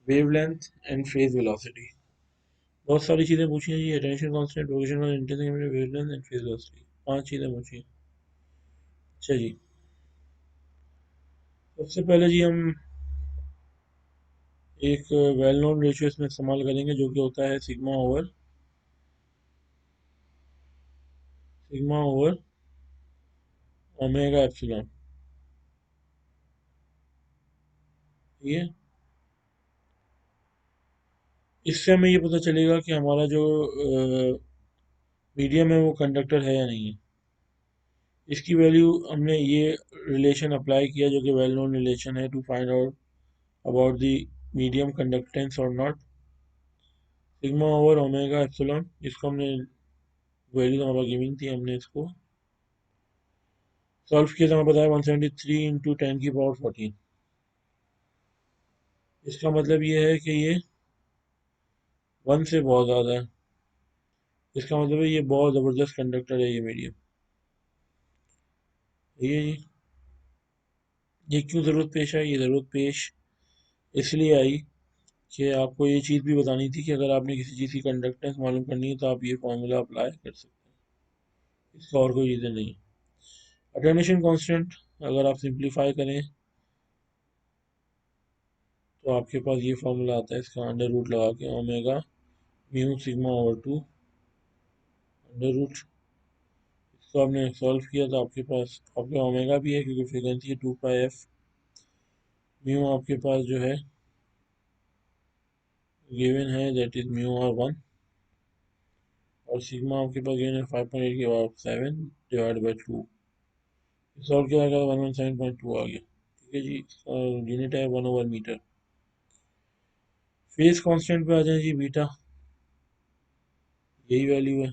wavelength and phase velocity। बहुत सारी चीज़ें पूछी हैं जी, attenuation constant, propagation constant, intrinsic impedance, wavelength and phase velocity, 5 चीज़ें पूछी हैं। अच्छा जी, सबसे पहले जी हम एक वेल नोन रेशियो इसमें इस्तेमाल करेंगे जो कि होता है सिग्मा ओवर ओमेगा एप्सिलॉन। ठीक है, इससे हमें ये पता चलेगा कि हमारा जो मीडियम है वो कंडक्टर है या नहीं है। इसकी वैल्यू हमने ये रिलेशन अप्लाई किया जो कि वेल नोन रिलेशन है to find out about the medium conductance और not, sigma over omega epsilon. इसको हमने वैल्यू हमारा गिवन थी, हमने इसको सॉल्व किया था, हमें बताया 173 इंटू 10⁻14। इसका मतलब ये है कि ये 1 से बहुत ज़्यादा है। इसका मतलब है ये बहुत ज़बरदस्त कंडक्टर है ये मीडियम। ये जी, ये क्यों ज़रूरत पेश आई? ये ज़रूरत पेश इसलिए आई कि आपको ये चीज़ भी बतानी थी कि अगर आपने किसी चीज़ की कंडक्टेंस मालूम करनी है तो आप ये फॉर्मूला अप्लाई कर सकते हैं, इसका और कोई रीज़न नहीं। अटेंशन कांस्टेंट अगर आप सिंप्लीफाई करें तो आपके पास ये फॉर्मूला आता है, इसका अंडर रूट लगा के omega mu sigma over 2 under root. इसको आपने सॉल्व किया तो आपके पास आपके ओमेगा भी है क्योंकि फ्रीक्वेंसी है 2 पाई एफ। म्यू आपके पास जो है गिवन है दैट इज म्यू आर 1 और सिग्मा आपके पास गिवन है 5.8 के बाद 7 डिवाइड बाई 2। सॉल्व किया गया 117.2 आ गया। ठीक है जी, यूनिट है 1/मीटर। फेज कांस्टेंट पे आ जाए जी, बीटा यही वैल्यू है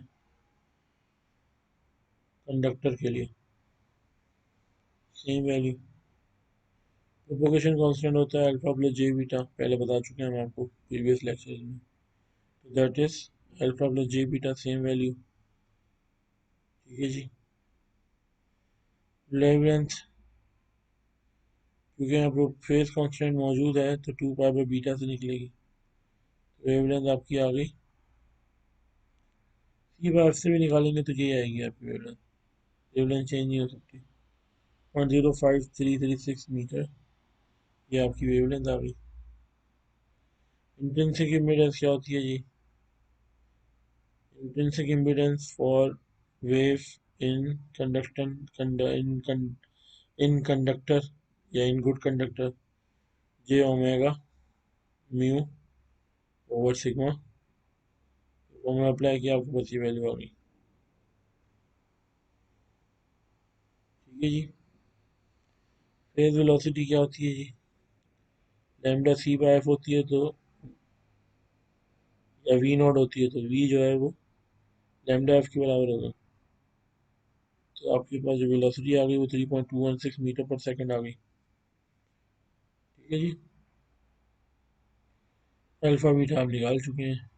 कंडक्टर के लिए, सेम वैल्यू। प्रोपोगेशन कांस्टेंट होता है अल्फा प्लस जे बीटा, पहले बता चुके हैं हम आपको प्रीवियस लेक्चर में, तो that is alpha plus J beta, same value. ठीक है जी। वेवलेंथ, क्योंकि यहाँ पर फेज कांस्टेंट मौजूद है तो 2 पाई बाई बीटा से निकलेगी, वेवलेंथ आपकी आ गई। ये बार से भी निकालेंगे तो ये आएगी आपकी वेवलेंथ, वेवलेंथ चेंज नहीं हो सकती। 0.05336 मीटर, ये आपकी वेवलेंथ आ गई। इंट्रिंसिक इम्पीडेंस क्या होती है जी? Intrinsic impedance for wave in in conductor या in good conductor j omega mu over sigma. Formula apply किया, आपको बस ये वैल्यू आ गई। ठीक है जी। फेज वेलोसिटी क्या होती है जी? लैम्डा सी बाय एफ होती है, तो या वी नॉट होती है, तो वी जो है वो लैम्डा एफ के बराबर होगा। तो आपके पास जो वेलोसिटी आ गई वो 3.216 मीटर पर सेकंड आ गई। ठीक है जी। अल्फा बीटा आप निकाल चुके हैं,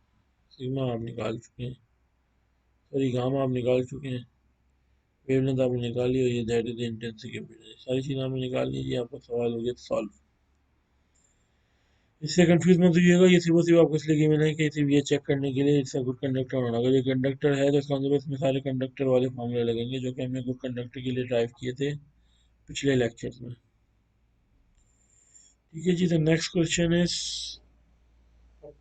सिग्मा आप निकाल चुके हैं, सॉरी गामा आप निकाल चुके हैं, वेवलेंथ आपने निकाली और ये that is the intensity impedance, सारी चीज़ें आपने निकाल ली जी। आपका सवाल हो गया सॉल्व। इससे कंफ्यूज मत होइएगा, ये सिर्फ और सिर्फ आपको इसलिए गिवन है कि सिर्फ ये चेक करने के लिए इट्स अ गुड कंडक्टर होना। अगर ये कंडक्टर है तो इसका मतलब इसमें सारे कंडक्टर वाले फॉर्मूले लगेंगे जो कि हमने गुड कंडक्टर के लिए ड्राइव किए थे पिछले लेक्चर्स में। ठीक है जी। The next question is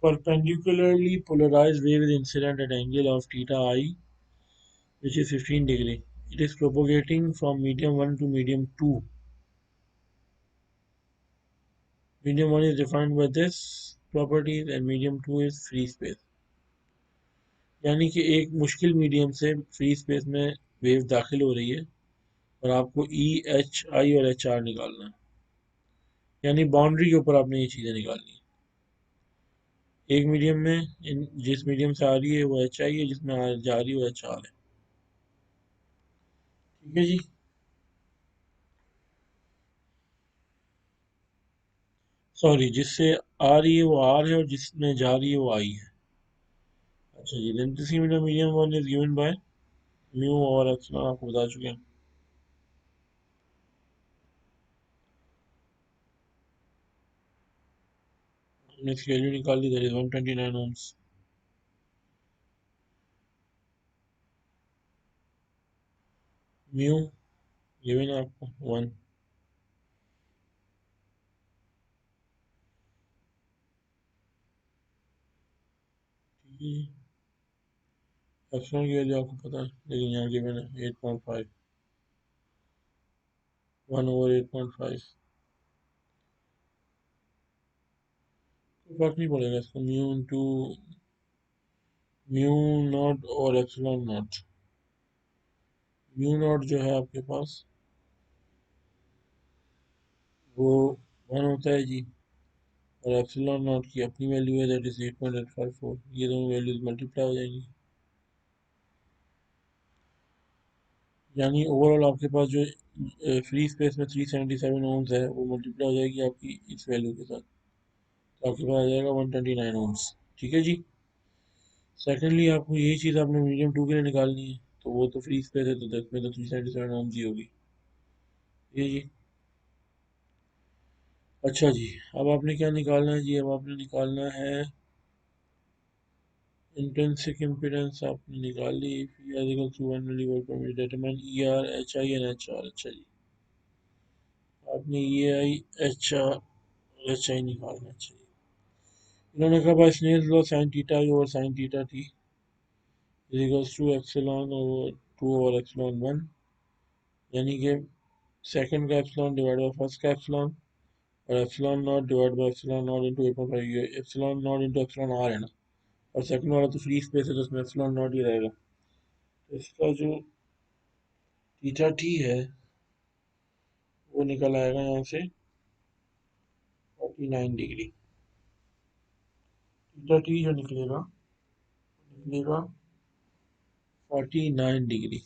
perpendicularly polarized wave is incident at angle of theta I, which is 15 degree. It is propagating from medium 1 to medium 2. Medium 1 is defined by this properties and medium 2 is free space. यानी कि एक मुश्किल medium से free space में wave दाखिल हो रही है और आपको ई एच आई और एच आर निकालना है, यानी बाउंड्री के ऊपर आपने ये चीज़ें निकालनी है। एक मीडियम में जिस मीडियम से आ रही है वो एच आई है, जिसमें जा रही है वो एच आर है। ठीक है जी। सॉरी, जिससे आ रही है वो आर है और जिसमें जा रही है वो आई है। अच्छा जी। Length medium one is given by mu और एप्सिलॉन, आपको बता चुके हैं। हमने इसकी वैल्यू निकाल ली, that is 129 ohms. Mu given है आपको 1। ठीक है। एप्सिलॉन की वैल्यू आपको पता है, लेकिन यहाँ गिवन है 8.5, 1/8.5। कोई फर्क नहीं पड़ेगा इसको, म्यू इंटू म्यू नॉट और एप्सिलॉन नॉट। म्यू नॉट जो है आपके पास वो 1 होता है जी, और एप्सिलॉन नॉट की अपनी वैल्यू है, दैट इज 8.854। ये दोनों वैल्यूज मल्टीप्लाई हो जाएंगी, यानी ओवरऑल आपके पास जो फ्री स्पेस में 377 ओम्स है वो मल्टीप्लाई हो जाएगी आपकी इस वैल्यू के साथ, तो आपके पास आ जाएगा 129 ओम्स। ठीक है जी। सेकेंडली आपको यही चीज़ आपने मीडियम 2 के लिए निकालनी है, तो वो तो फ्री स्पेस है, तो इसमें तो 377 ओम्स ही होगी। ये जी। अच्छा जी। अब आपने क्या निकालना है जी? अब आपने निकालना है इंट्रिंसिक इम्पीडेंस, आपने निकाल ली। Determine E R H I and H R. अच्छा जी। आपने ई आई एच आई निकालना चाहिए। इन्होंने कहा by Snell's law sine theta I over sine theta T is equals to epsilon over 2 over epsilon 1, यानी कि सेकंड का एप्सिलॉन डिवाइड बाय फर्स्ट का एप्सिलॉन, और epsilon naught divide by epsilon naught into 8.5। ये epsilon naught into epsilon R है ना, और second वाला तो फ्री स्पेस है तो उसमें एप्सिलॉन नॉट ही रहेगा। तो इसका जो थीटा टी है वो निकल आएगा यहाँ से 49 डिग्री। थीटा टी जो निकलेगा निकलेगा 49 डिग्री।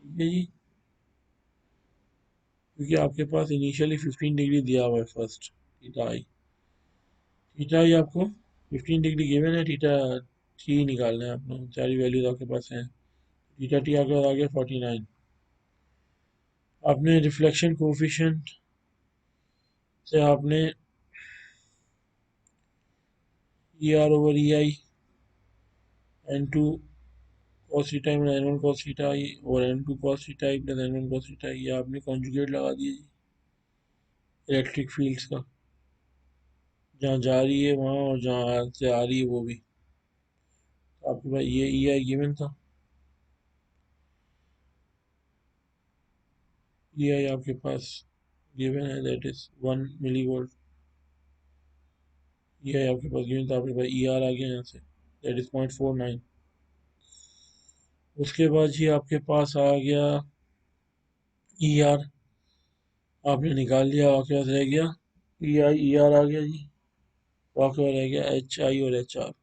ठीक है जी। क्योंकि आपके पास इनिशियली 15 डिग्री दिया हुआ है फर्स्ट थीटा आई। थीटा आई आपको 15 डिग्री गिवन है, थीटा टी निकालना है आपको, सारी वैल्यूज आपके पास हैं। थीटा टी आपके आ गया 49। आपने रिफ्लेक्शन कोफिशिएंट से आपने E R over E I N two cos theta minus N one cos theta I और N two cos theta I plus N one cos theta I, ये आपने कॉन्जुगेट लगा दिया जी इलेक्ट्रिक फील्ड्स का, जहाँ जा रही है वहाँ और जहाँ से आ रही है वो भी। तो आपके पास ये ई आई गिवन था, ई आई आपके पास गिवन है, दैट इज 1 मिली वोल्ट। ई आई आपके पास गिवन था, आपके पास ई आर आ गया यहाँ से, दैट इज 0.49। उसके बाद जी आपके पास आ गया ई आर आपने निकाल लिया, आपके पास रह गया ई आई ई आर आ गया जी। आपके पास रह गया एच आई और एच आर।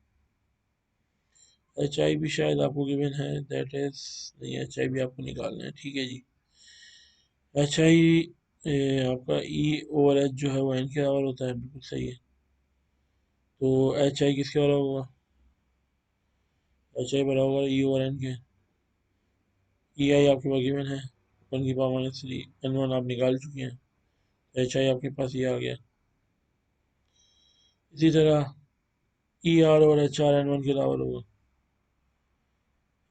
एच आई भी शायद आपको गिवन है, दैट इज नहीं, एच आई भी आपको निकालना है, ठीक है जी। एच आई आपका ई ओवर एच जो है वो एन के बराबर होता है, बिल्कुल सही है। तो एच आई किसके बराबर होगा? एच आई बराबर होगा ई ओवर एन के। ई आई आपके पास गिवन है 1 की पावर -3, एन वन आप निकाल चुके हैं, एच आई आपके पास ये आ गया। इसी तरह ई आर और एच आर एन वन के बराबर होगा,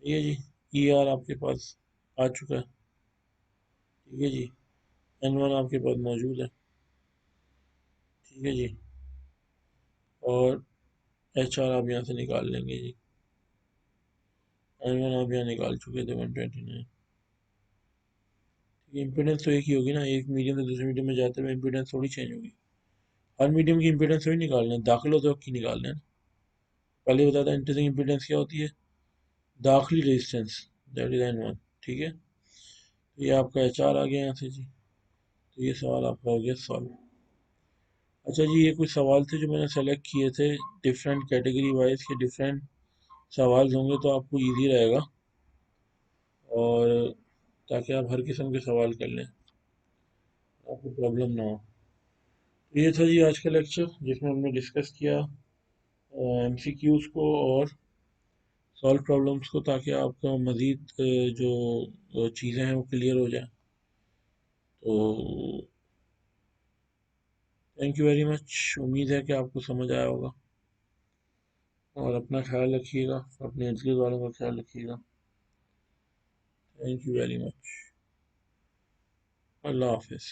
ये जी। ई आर आपके पास आ चुका है, ठीक है जी। एन वन आपके पास मौजूद है, ठीक है जी। और एच आर आप यहाँ से निकाल लेंगे जी। एन वन आप यहाँ निकाल चुके थे 129। इम्पीडेंस तो एक ही होगी ना, एक मीडियम से दूसरे मीडियम में जाते हुए इम्पीडेंस थोड़ी चेंज होगी। हर मीडियम की इम्पीडेंस थोड़ी निकालना है, दाखिल होते वक्त की निकालना है ना। पहले बताया था इंटरसिंग इम्पीडेंस क्या होती है, दाखिली resistance, that is N one, ठीक है। तो ये आपका एच आर आ गया यहाँ से जी। तो ये सवाल आपका हो गया सॉल्व। अच्छा जी, ये कुछ सवाल थे जो मैंने सेलेक्ट किए थे, डिफरेंट कैटेगरी वाइज के डिफरेंट सवाल होंगे तो आपको इजी रहेगा, और ताकि आप हर किस्म के सवाल कर लें, आपको प्रॉब्लम ना हो। तो ये था जी आज का लेक्चर, जिसमें हमने डिस्कस किया एमसीक्यूज़ को और सॉल्व प्रॉब्लम्स को, ताकि आपका मज़ीद जो चीज़ें हैं वो क्लियर हो जाए। तो थैंक यू वेरी मच, उम्मीद है कि आपको समझ आया होगा, और अपना ख्याल रखिएगा, अपने इर्द गिर्द वालों का ख्याल रखिएगा। Thank you very much. अल्लाह हाफिज़।